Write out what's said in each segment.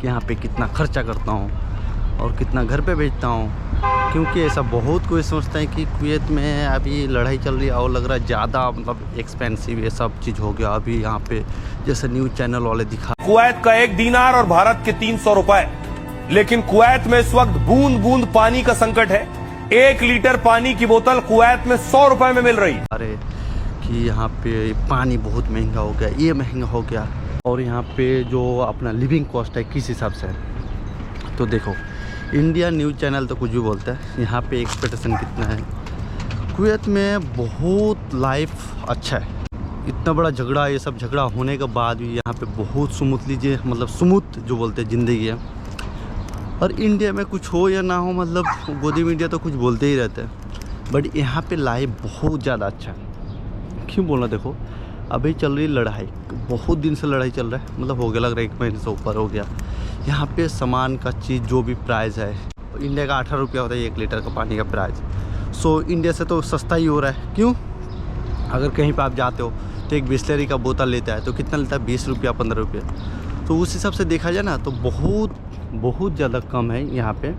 कि यहाँ पे कितना खर्चा करता हूँ और कितना घर पे भेजता हूँ, क्योंकि ऐसा बहुत कोई सोचता है कि कुवैत में अभी लड़ाई चल रही है और लग रहा है ज़्यादा मतलब एक्सपेंसिव ये सब चीज़ हो गया। अभी यहाँ पे जैसे न्यूज़ चैनल वाले दिखा, कुवैत का 1 दीनार और भारत के 300 रुपए, लेकिन कुवैत में इस वक्त बूंद बूंद पानी का संकट है। 1 लीटर पानी की बोतल कुवैत में 100 रुपए में मिल रही है। अरे कि यहाँ पे पानी बहुत महंगा हो गया, ये महंगा हो गया, और यहाँ पे जो अपना लिविंग कॉस्ट है किस हिसाब से है। तो देखो, इंडिया न्यूज़ चैनल तो कुछ भी बोलता है, यहाँ पे एक्सपेक्टेशन कितना है। कुवैत में बहुत लाइफ अच्छा है, इतना बड़ा झगड़ा, ये सब झगड़ा होने के बाद भी यहाँ पे बहुत स्मूथली मतलब स्मूथ जो बोलते हैं ज़िंदगी है। और इंडिया में कुछ हो या ना हो, मतलब गोदी मीडिया तो कुछ बोलते ही रहते हैं, बट यहाँ पे लाइफ बहुत ज़्यादा अच्छा है। क्यों बोलना, देखो अभी चल रही लड़ाई, बहुत दिन से लड़ाई चल रहा है, मतलब हो गया, लग रहा है 1 महीने से ऊपर हो गया। यहाँ पे सामान का चीज़ जो भी प्राइस है, इंडिया का 18 रुपया होता है 1 लीटर का पानी का प्राइस। सो इंडिया से तो सस्ता ही हो रहा है। क्यों, अगर कहीं पे आप जाते हो तो एक बिस्लरी का बोतल लेता है तो कितना लेता है, 20 रुपया 15 रुपये। तो उस हिसाब से देखा जाए ना तो बहुत ज़्यादा कम है यहाँ पे।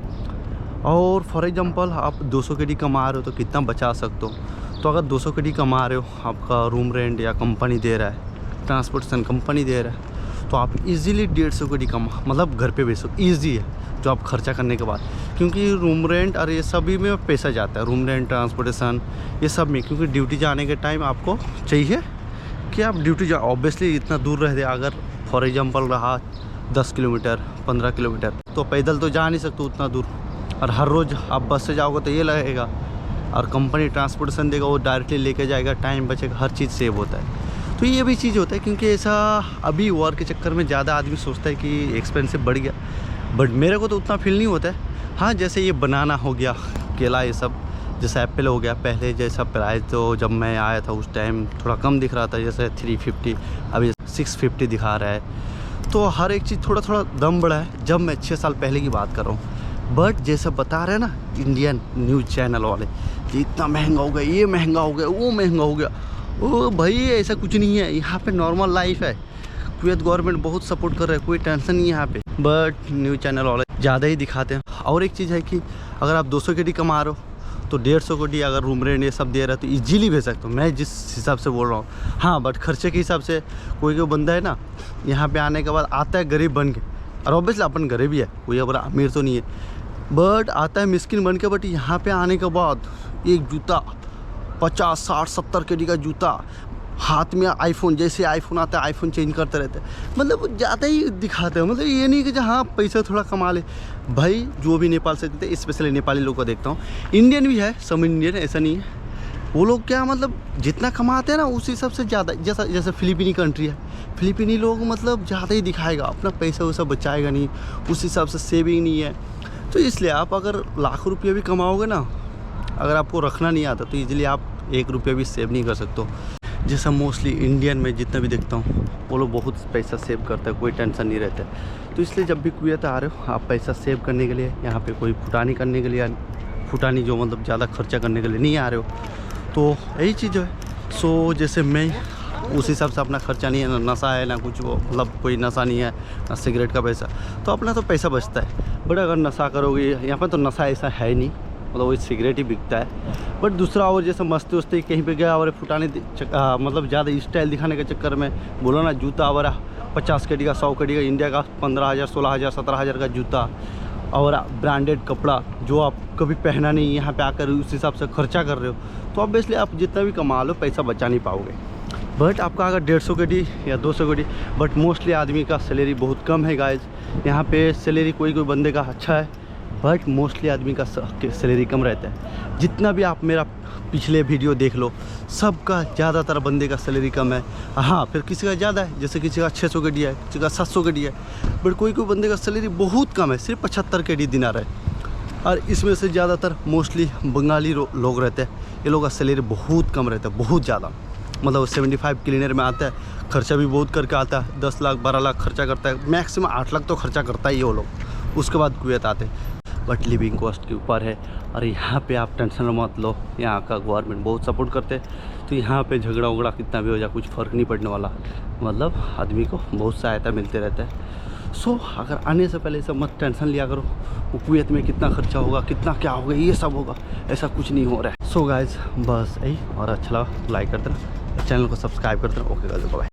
और फॉर एग्जांपल आप 200 kd कमा रहे हो तो कितना बचा सकते हो। तो अगर 200 kd कमा रहे हो, आपका रूम रेंट या कंपनी दे रहा है, ट्रांसपोर्टेशन कंपनी दे रहा है, तो आप इजीली 150 kd कमा, मतलब घर पे बेचो, ईजी है जो आप खर्चा करने के बाद। क्योंकि रूम रेंट और ये सभी में पैसा जाता है, रूम रेंट, ट्रांसपोर्टेशन, ये सब में। क्योंकि ड्यूटी जाने के टाइम आपको चाहिए कि आप ड्यूटी जा, ऑब्वियसली इतना दूर रहते, अगर फॉर एग्जांपल रहा 10 किलोमीटर 15 किलोमीटर, तो पैदल तो जा नहीं सकते उतना दूर, और हर रोज़ आप बस से जाओगे तो ये लगेगा, और कंपनी ट्रांसपोर्टेशन देगा, वो डायरेक्टली लेके जाएगा, टाइम बचेगा, हर चीज़ सेव होता है। तो ये भी चीज़ होता है, क्योंकि ऐसा अभी वॉर के चक्कर में ज़्यादा आदमी सोचता है कि एक्सपेंसिव बढ़ गया, बट मेरे को तो उतना फील नहीं होता है। हाँ, जैसे ये बनाना हो गया, केला, ये सब, जैसे एप्पल हो गया, पहले जैसा प्राइस तो जब मैं आया था उस टाइम थोड़ा कम दिख रहा था, जैसे 350, अभी 650 दिखा रहा है। तो हर एक चीज़ थोड़ा थोड़ा दम बढ़ा है, जब मैं 6 साल पहले की बात कर रहा हूँ। बट जैसे बता रहे हैं ना इंडियन न्यूज़ चैनल वाले कि इतना महंगा हो गया, ये महंगा हो गया, वो महंगा हो गया, ओ भाई ऐसा कुछ नहीं है, यहाँ पे नॉर्मल लाइफ है। कुवैत गवर्नमेंट बहुत सपोर्ट कर रहा है, कोई टेंशन नहीं है यहाँ पे, बट न्यूज़ चैनल वाले ज़्यादा ही दिखाते हैं। और एक चीज़ है कि अगर आप 200 kd कमा रहे हो तो 150 kd अगर रूम रेंट ये सब दे रहा है तो ईजिली भेज सकते हो, मैं जिस हिसाब से बोल रहा हूँ। हाँ, बट खर्चे के हिसाब से कोई बंदा है ना, यहाँ पे आने के बाद आता है गरीब बन के, और ऑब्वियसली अपन गरीब ही है, कोई अब अमीर तो नहीं है, बट आता है मिस्किन बन के। बट यहाँ पे आने के बाद एक जूता 50 60 70 kd का जूता, हाथ में आईफोन, जैसे आईफोन आता है आईफोन चेंज करते रहते हैं, मतलब ज़्यादा ही दिखाते हैं। मतलब ये नहीं कि हाँ पैसा थोड़ा कमा ले भाई, जो भी नेपाल से देते, स्पेशली नेपाली लोग को देखता हूँ, इंडियन भी है, सब इंडियन, ऐसा नहीं है। वो लोग क्या मतलब जितना कमाते हैं ना उस हिसाब से ज़्यादा, जैसे फिलीपीनी कंट्री है, फिलीपीनी लोग मतलब ज़्यादा ही दिखाएगा, अपना पैसा वैसा बचाएगा नहीं, उस हिसाब से सेविंग नहीं है। तो इसलिए आप अगर लाख रुपये भी कमाओगे ना, अगर आपको रखना नहीं आता तो ईजिली आप 1 रुपया भी सेव नहीं कर सकते हो। जैसा मोस्टली इंडियन में जितना भी देखता हूँ वो लोग बहुत पैसा सेव करते हैं, कोई टेंशन नहीं रहता है। तो इसलिए जब भी कुवैत आ रहे हो आप पैसा सेव करने के लिए, यहाँ पे कोई फुटानी करने के लिए, फुटानी जो मतलब ज़्यादा खर्चा करने के लिए नहीं आ रहे हो, तो यही चीज़ है। सो जैसे मैं उस हिसाब से अपना खर्चा नहीं है, ना नशा है ना कुछ, वो मतलब कोई नशा नहीं है, ना सिगरेट का पैसा, तो अपना तो पैसा बचता है। बट अगर नशा करोगे, यहाँ पर तो नशा ऐसा है नहीं, मतलब वही सिगरेट ही बिकता है। बट दूसरा और जैसे मस्ती वस्ती कहीं पे गया और फुटाने मतलब ज़्यादा स्टाइल दिखाने के चक्कर में, बोलो ना जूता वगैरह 50 kd का, 100 kd का, इंडिया का 15,000 16,000 17,000 का जूता, और ब्रांडेड कपड़ा जो आप कभी पहना नहीं, यहाँ पे आकर उस हिसाब से खर्चा कर रहे हो, तो ऑब्वियसली आप जितना भी कमा लो पैसा बचा नहीं पाओगे। बट आपका अगर 150 kd या 200 kd, बट मोस्टली आदमी का सैलरी बहुत कम है गाइज। यहाँ पे सैलरी कोई बंदे का अच्छा है, बट मोस्टली आदमी का सैलरी कम रहता है। जितना भी आप मेरा पिछले वीडियो देख लो, सबका ज़्यादातर बंदे का सैलरी कम है। हाँ, फिर किसी का ज़्यादा है, जैसे किसी का 600 kd है, किसी का 700 kd है, बट कोई बंदे का सैलरी बहुत कम है, सिर्फ 75 kd दिनार है। और इसमें से ज़्यादातर मोस्टली बंगाली लोग रहते हैं, ये लोग का सैलरी बहुत कम रहता है, बहुत ज़्यादा, मतलब 75 क्लीनर में आता है, खर्चा भी बहुत करके आता है, 10 लाख 12 लाख खर्चा करता है, मैक्सिमम 8 लाख तो खर्चा करता ही है वो लोग, उसके बाद कुवैत आते हैं। बट लिविंग कॉस्ट के ऊपर है, और यहाँ पे आप टेंशन मत लो, यहाँ का गवर्नमेंट बहुत सपोर्ट करते हैं। तो यहाँ पे झगड़ा उगड़ा कितना भी हो जाए कुछ फ़र्क नहीं पड़ने वाला, मतलब आदमी को बहुत सहायता मिलते रहता है। सो अगर आने से पहले सब मत टेंशन लिया करो वो कुवैत में कितना खर्चा होगा, कितना क्या होगा, ये सब होगा, ऐसा कुछ नहीं हो रहा है। सो गाइज बस यही, और अच्छा लगा लाइक कर देना, चैनल को सब्सक्राइब कर देना। Okay guys bye.